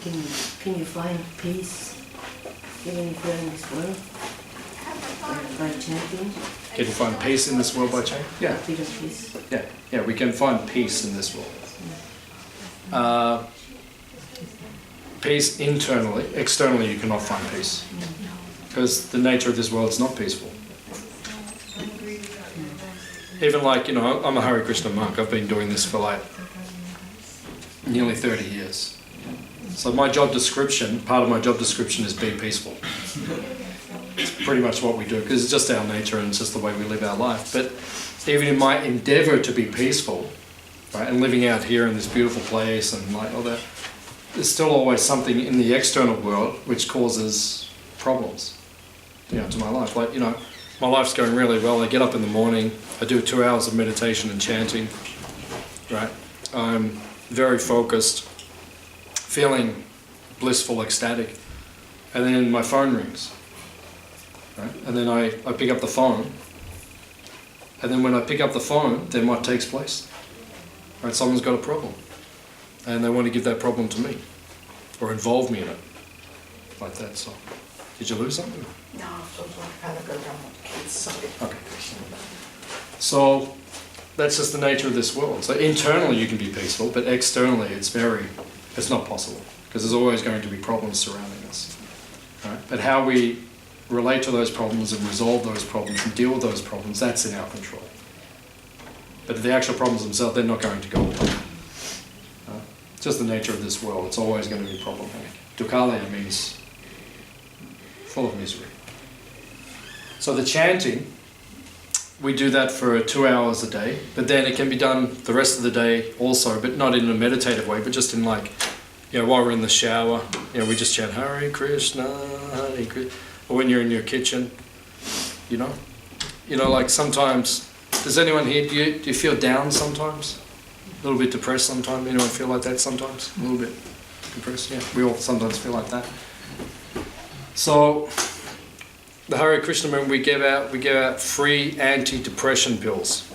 can you find peace even if you're in this world by chanting? Can you find peace in this world by chanting? Yeah. Peace. Yeah, we can find peace in this world. Peace internally, externally you cannot find peace. Because the nature of this world is not peaceful. Even like, you know, I'm a Hare Krishna monk. I've been doing this for like nearly 30 years. So my job description, part of my job description is be peaceful. It's pretty much what we do, because it's just our nature and it's just the way we live our life. But even in my endeavour to be peaceful, right, and living out here in this beautiful place and like all that, there's still always something in the external world which causes problems, you know, to my life. Like, you know, my life's going really well. I get up in the morning, I do 2 hours of meditation and chanting, right? I'm very focused, feeling blissful, ecstatic, and then my phone rings, right? And then I pick up the phone, and then when I pick up the phone, then what takes place? Right? Someone's got a problem, and they want to give that problem to me, or involve me in it, like that. So, did you lose something? No, so I gotta go down with the kids, sorry. Okay. So that's just the nature of this world. So internally you can be peaceful, but externally it's not possible, because there's always going to be problems surrounding us. Right? But how we relate to those problems and resolve those problems and deal with those problems, that's in our control. But the actual problems themselves, they're not going to go away. It's just the nature of this world. It's always going to be problematic. Dukkhalaya means full of misery. So the chanting, we do that for 2 hours a day, but then it can be done the rest of the day also, but not in a meditative way, but just in like, you know, while we're in the shower, you know, we just chant Hare Krishna, Hare Krishna, or when you're in your kitchen, you know, like sometimes, does anyone here, do you feel down sometimes? A little bit depressed sometimes? Anyone feel like that sometimes? A little bit depressed? Yeah, we all sometimes feel like that. So, the Hare Krishna movement, we give out free anti-depression pills.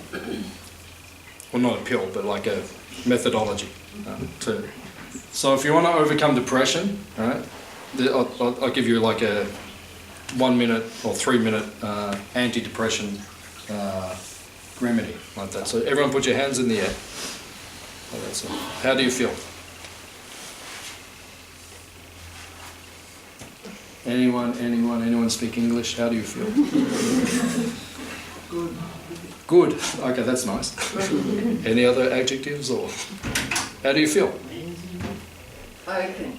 Well, not a pill, but like a methodology. So if you want to overcome depression, right, I'll give you like a 1 minute or 3 minute anti-depression remedy, like that. So everyone put your hands in the air. Like that. So how do you feel? Anyone speak English? How do you feel? Good. Good. Okay, that's nice. Any other adjectives, or how do you feel? Open.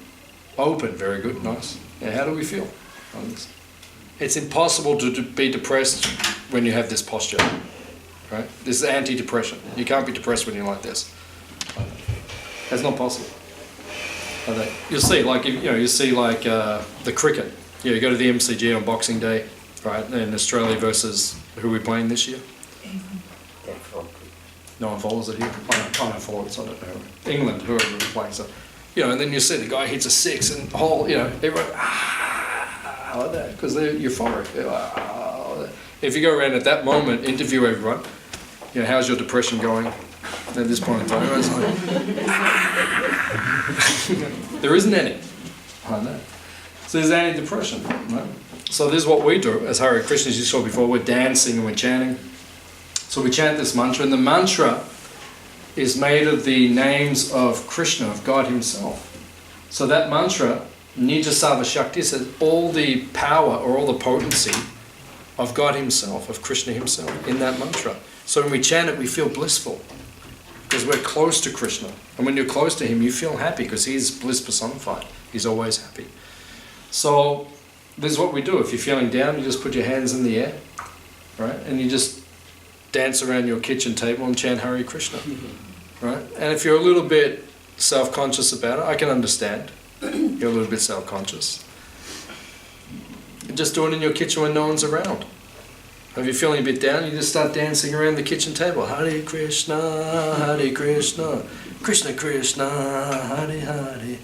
Open. Very good. Nice. Yeah, how do we feel? It's impossible to be depressed when you have this posture, right? This is anti-depression. You can't be depressed when you're like this. That's not possible. You'll see, like, you see like the cricket. Yeah, you go to the MCG on Boxing Day, right? In Australia versus who are we playing this year? No one follows it here. I don't follow it, so I don't know. England, whoever we're playing. So, and then you see the guy hits a six and the whole, everyone like that, because they're euphoric. They're like, if you go around at that moment, interview everyone. How's your depression going? At this point in time, it's like, there isn't any. I know. So there's anti-depression, right? So this is what we do as Hare Krishnas. You saw before, we're dancing and we're chanting. So we chant this mantra, and the mantra is made of the names of Krishna, of God Himself. So that mantra, Nija Sava Shakti, says all the power or all the potency of God Himself, of Krishna Himself, in that mantra. So when we chant it, we feel blissful, because we're close to Krishna. And when you're close to Him, you feel happy, because He's bliss personified. He's always happy. So this is what we do. If you're feeling down, you just put your hands in the air, right? And you just dance around your kitchen table and chant Hare Krishna, right? And if you're a little bit self-conscious about it, I can understand. You're a little bit self-conscious. Just do it in your kitchen when no one's around. If you're feeling a bit down, you just start dancing around the kitchen table. Hare Krishna, Hare Krishna, Krishna Krishna, Hare Hare,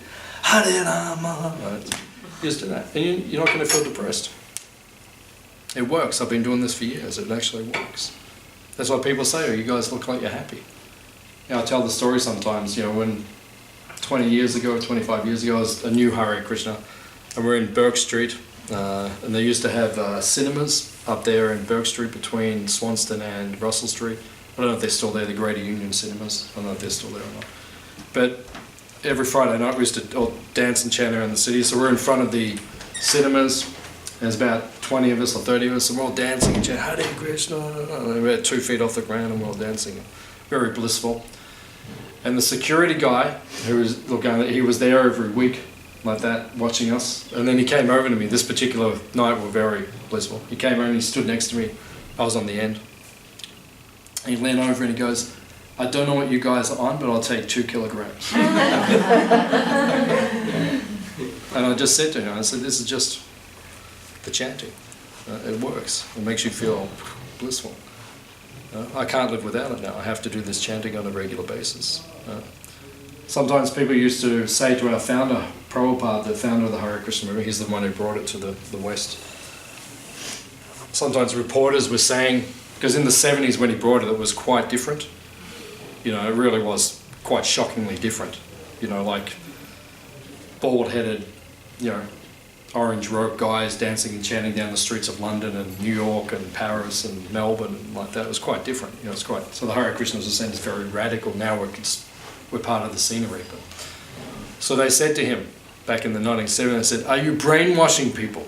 Hare Rama. Right? Just do that, and you're not going to feel depressed. It works. I've been doing this for years. It actually works. That's why people say, "Oh, you guys look like you're happy." I tell the story sometimes. When 20 years ago, 25 years ago, I was a new Hare Krishna, and we're in Burke Street, and they used to have cinemas up there in Burke Street between Swanston and Russell Street. I don't know if they're still there, the Greater Union Cinemas. I don't know if they're still there or not. But every Friday night we used to all dance and chant around the city. So we're in front of the cinemas. There's about 20 of us or 30 of us, and we're all dancing and chanting, Hare Krishna. And we're 2 feet off the ground and we're all dancing. Very blissful. And the security guy, who was looking, he was there every week like that, watching us. And then he came over to me. This particular night we were very blissful. He came over and he stood next to me. I was on the end. He leaned over and he goes, I don't know what you guys are on, but I'll take 2 kilograms. And I just said to him, I said, this is just the chanting. It works. It makes you feel blissful. I can't live without it now. I have to do this chanting on a regular basis. Sometimes people used to say to our founder, Prabhupada, the founder of the Hare Krishna movement, he's the one who brought it to the West. Sometimes reporters were saying, because in the 70s when he brought it, it was quite different. You know, it really was quite shockingly different. You know, like bald-headed, you know, orange robe guys dancing and chanting down the streets of London and New York and Paris and Melbourne and like that. It was quite different. You know, it's quite. So the Hare Krishna was a sense very radical. Now we're part of the scenery. But so they said to him back in the 1970s, they said, "Are you brainwashing people?"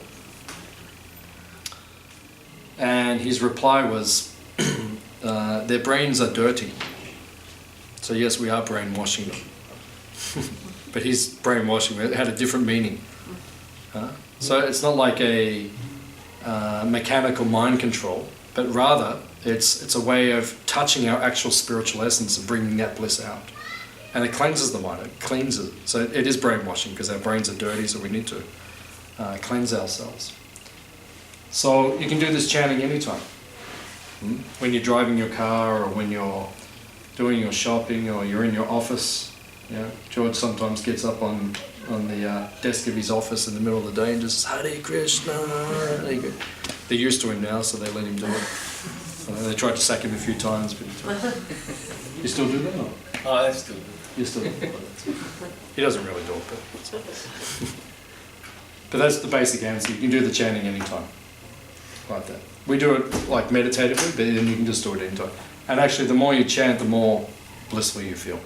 And his reply was, "Their brains are dirty." So yes, we are brainwashing them. But his brainwashing had a different meaning. So it's not like a mechanical mind control, but rather it's a way of touching our actual spiritual essence and bringing that bliss out. And it cleanses the mind, it cleans it. So it is brainwashing because our brains are dirty, so we need to cleanse ourselves. So you can do this chanting anytime. When you're driving your car or when you're doing your shopping or you're in your office. You know, George sometimes gets up on the desk of his office in the middle of the day and just says, Hare Krishna. They're used to him now, so they let him do it. They tried to sack him a few times, but you still do that? Or? Oh, I still do. You still do it. He doesn't really do it, but that's the basic answer. You can do the chanting anytime, like that. We do it like meditatively, but then you can just do it anytime. And actually, the more you chant, the more blissful you feel.